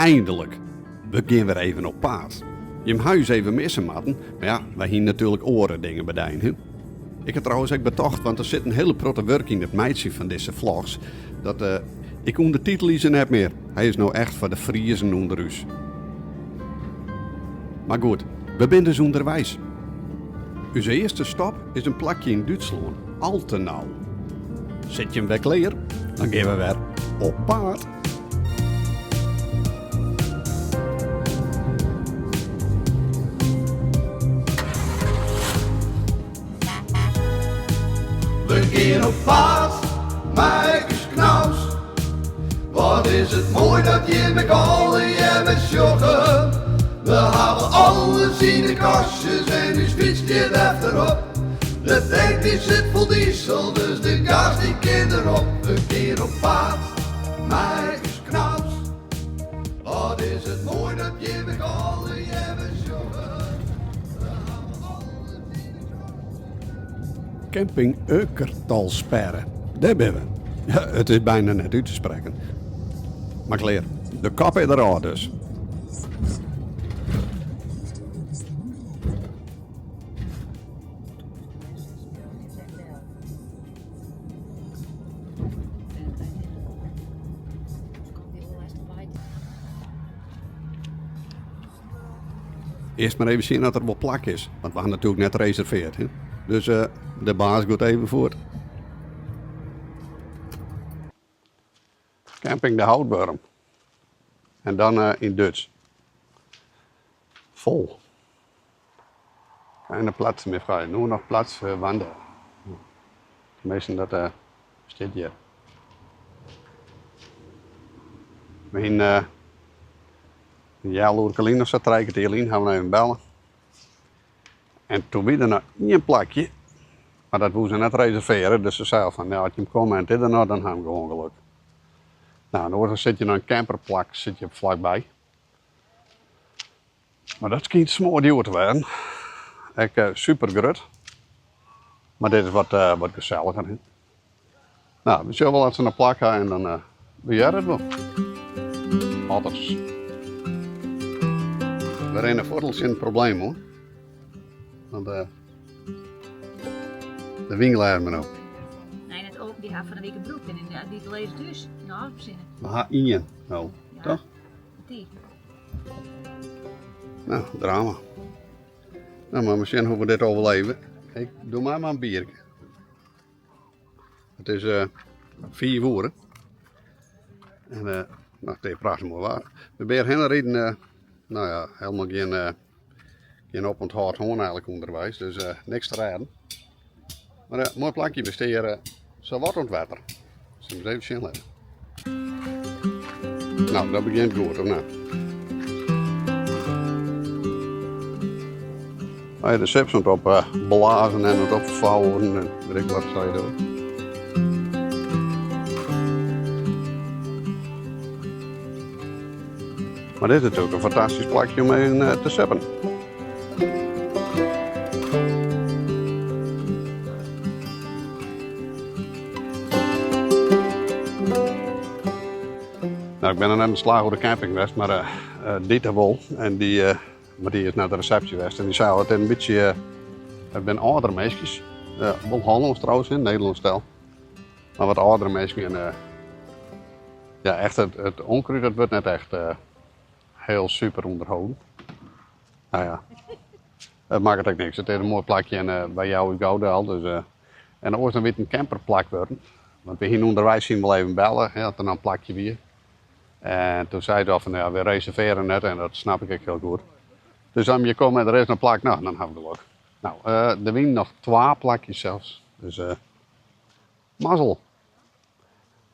eindelijk. We gaan weer even op paard. Je hem huis even missen, matten. Maar ja, wij hier natuurlijk oren dingen bedijen. Hè? Ik heb trouwens ook betocht, want er zit een hele protte werk in het meidje van deze vlogs. Dat ik de titel is net meer. Hij is nou echt voor de Friezen onder us. Maar goed, we zijn dus onderwijs. Onze eerste stap is een plakje in Duitsland. Altenau. Zit je hem weer klaar? Dan gaan we weer op paard. We gaan op paard, Marcus Knaus. Wat is het mooi dat je met allen je bent joggen. We hebben alles in de kastjes en nu spitst je achterop. De tank die zit vol diesel, dus de gas die kind erop. We gaan op paard, Marcus Knaus. Wat is het mooi dat je met allen je bent joggen. We hebben alles in de kastjes. Camping Eukertalsperre. Daar ben we. Ja, het is bijna net uit te spreken. Maar klaar, de kap is er dus. Eerst maar even zien dat er wel plak is. Want we gaan natuurlijk net gereserveerd. Hè? Dus de baas gaat even voort. Camping de Houtburm. En dan in Duits. Vol. Keine plaats meer vrij. Nu nog plaats voor wandelen. Meestal dat staat hier. We hebben ja, Loerkelien of zo trekken het hierin, gaan we even bellen. En toen we er nog één plakje, maar dat wouden ze net reserveren, dus ze zeiden van, nou, als je hem komt en dit en nou, dan gaan we gewoon geluk. Nou, dan zit je naar een camperplak, zit je vlakbij. Maar dat is geen smoor duur te werden. Ik super grut. Maar dit is wat gezelliger. Hè? Nou, we zullen wel eens een plak gaan en dan beheer het wel. Altijd. We rennen voortels in het probleem hoor. Want de winkel hebben we nog. Nee, net ook, die had van de week een broek en die leest dus. Nou, verzinnen. We gaan in, nou, Ja. toch? Die. Nou, drama. Nou, maar misschien hoe we dit overleven. Ik doe maar een biertje. Het is 4 uur. En nou, het is prachtig mooi waar. We zijn heen rijden, nou ja, helemaal geen oponthoud hoorn eigenlijk onderwijs. Dus niks te rijden. Maar mooi plakje, we staan hier zo wat ontwater. Dus we moeten even zien laten. Nou, dat begint goed, of nou? De chips aan het op blazen en het opvouwen en weet ik wat zou je doen. Maar dit is natuurlijk een fantastisch plakje om in te zeppen. Nou, ik ben er net een slag over de camping geweest, maar Dieter Wol en maar die is naar de receptie geweest en die zei het een beetje, het zijn oudere meisjes, wel Hollands trouwens in Nederlands stijl, maar wat oudere meisjes en ja echt het onkruid dat wordt net echt heel super onderhouden. Nou ja, het maakt het ook niks, het is een mooi plakje en bij jou in Gouda al, dus en dan was dan weer een camperplak worden, want we hier onderwijs zien wel even bellen, ja, dan een plakje weer. En toen zei hij van ja, we reserveren net en dat snap ik ook heel goed. Dus als je komt en er is een plak, nou, dan hebben we het ook. Nou, er zijn nog 2 plakjes zelfs. Dus mazzel.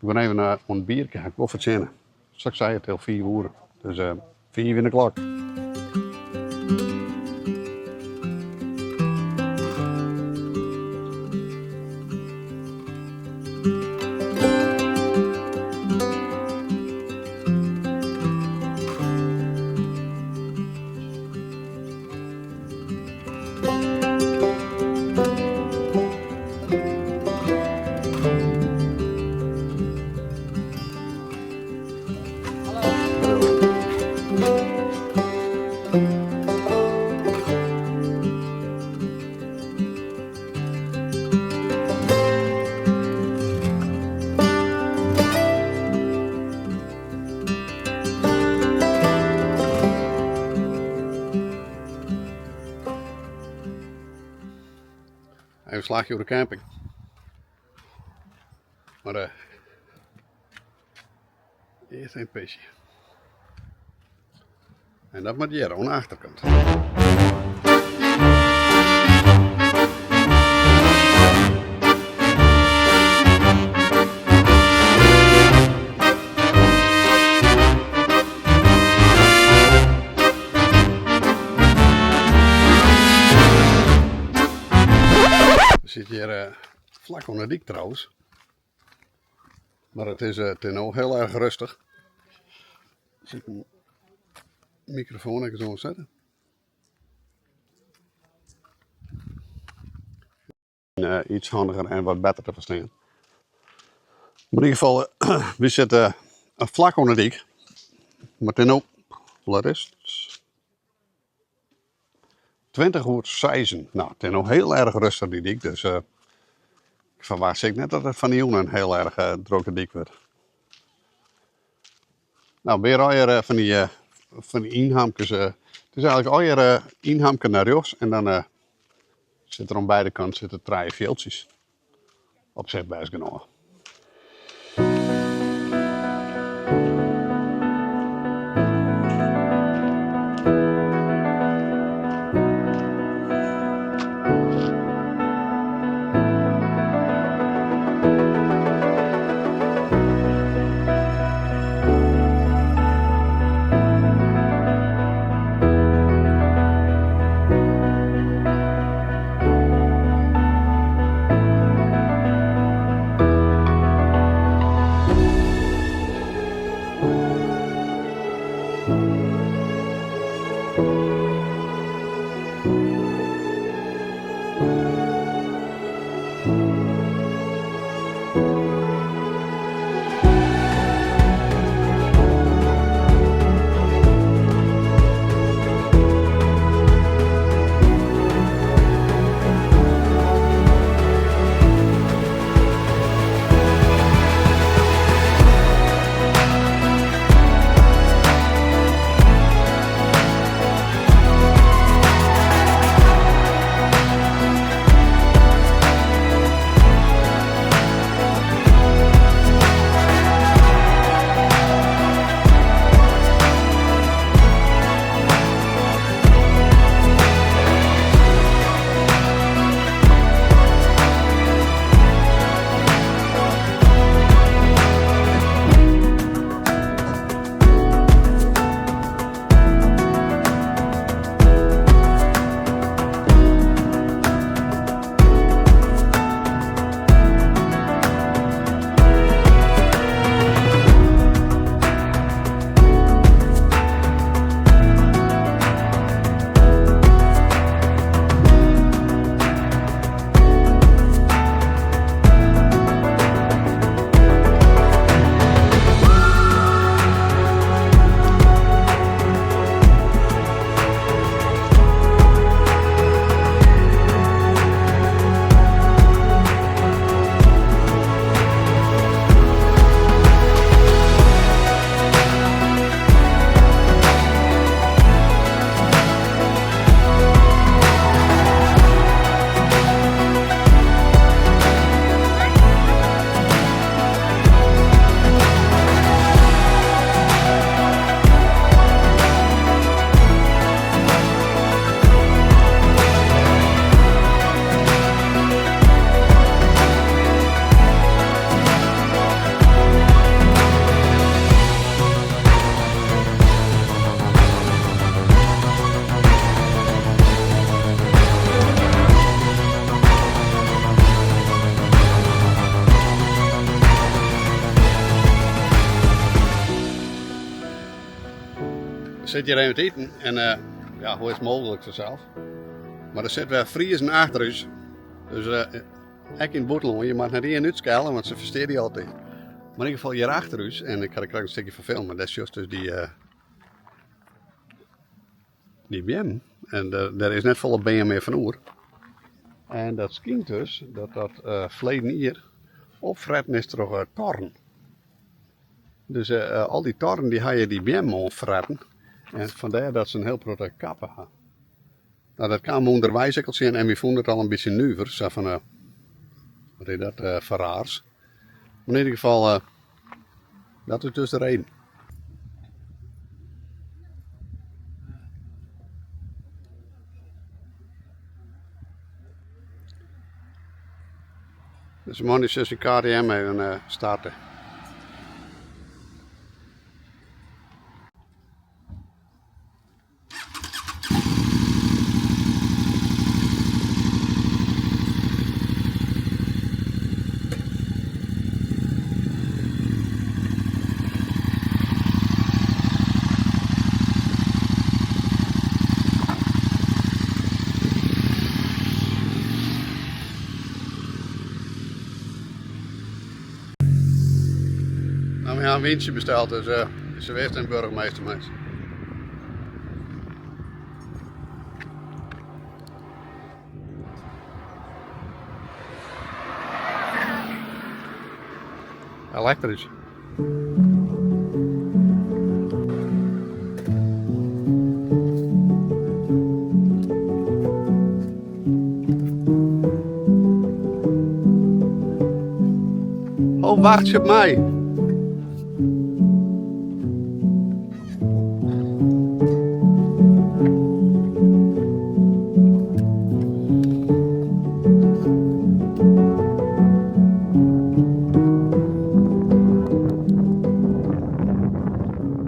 Ik ga even een biertje, ik wil verzinnen. Zoals ik zei, het heel 4 uur. Dus 4 in de klok. een slagje over de camping. Maar eerst een pisje. En dat met Jero aan de achterkant. We zitten hier vlak onder de dik trouwens. Maar het is nog heel erg rustig. Zit een microfoon even zo zetten. Iets handiger en wat beter te verstaan. Maar in ieder geval, we zitten vlak onder de dik. Maar ten ook, wat is het? 20 uur 6. Nou, het is nog heel erg rustig die dik. Dus ik verwacht ik net dat het van die jongen een heel erg droge dik wordt. Nou, weer al van die inhamkes. Het is eigenlijk al je inhamke naar rechts. En dan zit er aan beide kanten 3 veldjes. Op zich best genoeg. Zit hier even te eten en ja, hoe is het mogelijk vanzelf. Maar er zit weer vriezen achter ons. Dus ik in Boetelon, je mag naar die uitschalen, want ze versteert die altijd. Maar in ieder geval hier achter ons, en ik ga er graag een stukje van filmen, dat is juist dus die BM. En daar is net volle BM meer van oer. En dat schijnt dus dat verleden hier opfretten is toch torren. Dus al die torren die ga je die BM opfretten. En vandaar dat ze een heel grote kappen hebben. Nou, dat kwam onderwijs ik al zien en we vonden het al een beetje nuver. Zo van, wat is dat, verraars. Maar in ieder geval, dat is dus de reden. Dus man is dus een KTM even starten. Nou, we hebben een windje besteld, dus ze wees een burgemeester mensen. Elektrisch. Oh, wacht je op mij?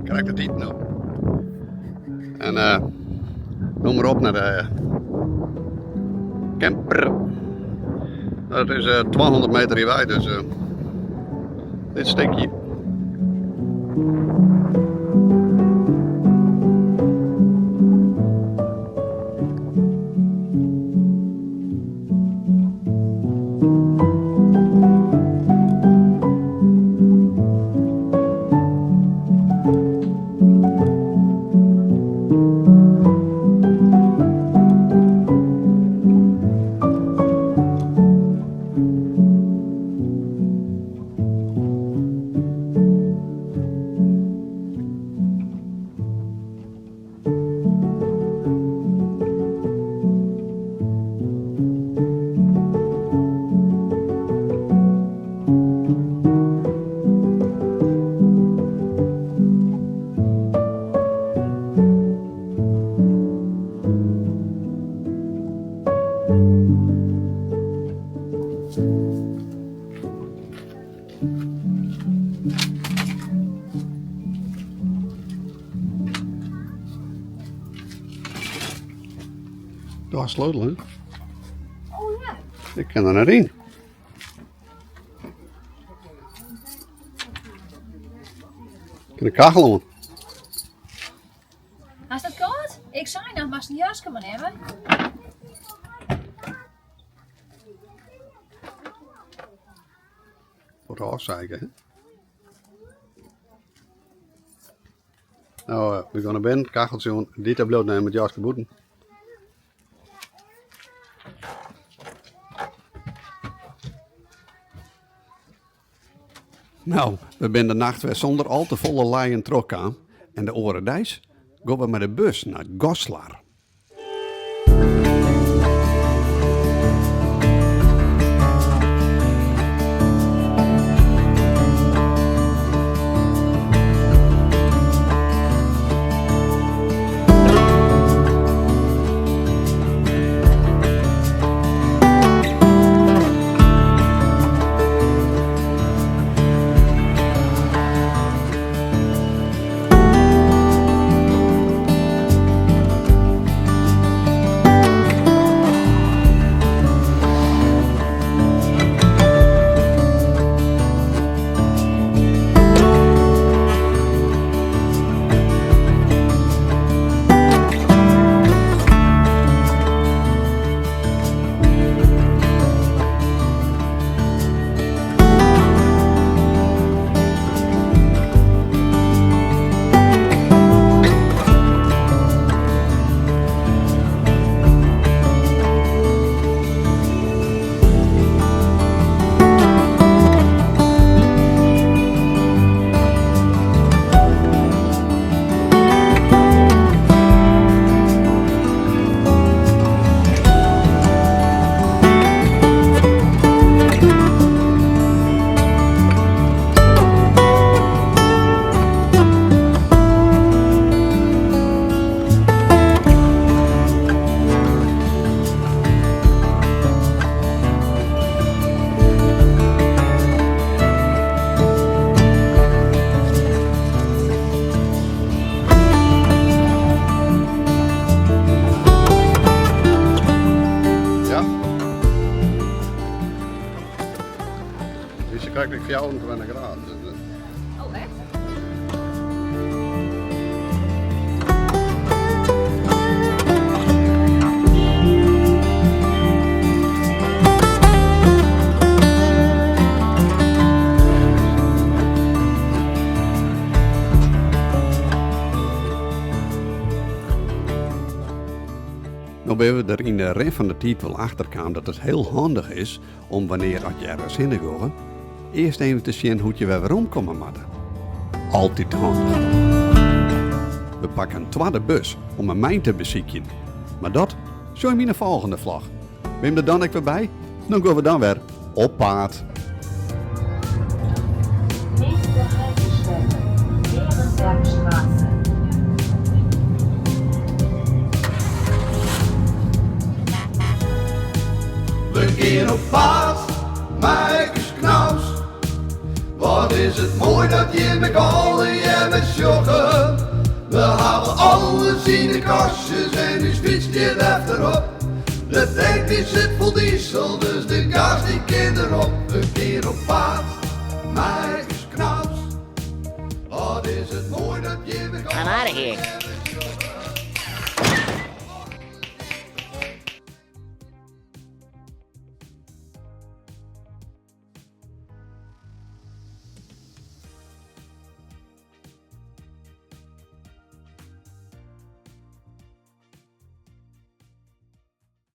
Krijg de diep nou. En noem maar op naar de camper. Dat is 1200 meter hierbij, dus dit stukje. Daar is sleutel, hè? Oh ja. Ik kan er net in. Ik kan de kachel om. Als dat koud? Ik zei nog, maar een jasje maar hebben. Voor de afzeiken, hè? Nou, we gaan naar binnen, kacheltje, dit tableau nemen met jasje boeten. Nou, we zijn de nacht weer zonder al te volle laaien trok aan. En de oren dijs gaan we met de bus naar Goslar. werkelijk 24 graden. Dus, Oh, echt? Nou ben we er in de rest van de tijd wel achter kwam dat het heel handig is om wanneer als je ergens heen gaat, eerst even te zien hoe je weer omkomen moet. Altijd handig. We pakken een tweede bus om een mijn te bezieken. Maar dat zou in de volgende vlog. Ben je er dan ook weer bij? Dan gaan we dan weer op pad. Nächste Haltestelle, Ehrenbergstraße. We gaan op pad, Marcus Knaus. Wat is het mooi dat je met allen je met joggen. We hebben alles in de kastjes en nu fietst je achterop. De tank die zit vol diesel, dus de gas die kan erop. We gaan op pad, Marcus Knaus. Wat is het mooi dat je met I'm out of here. je met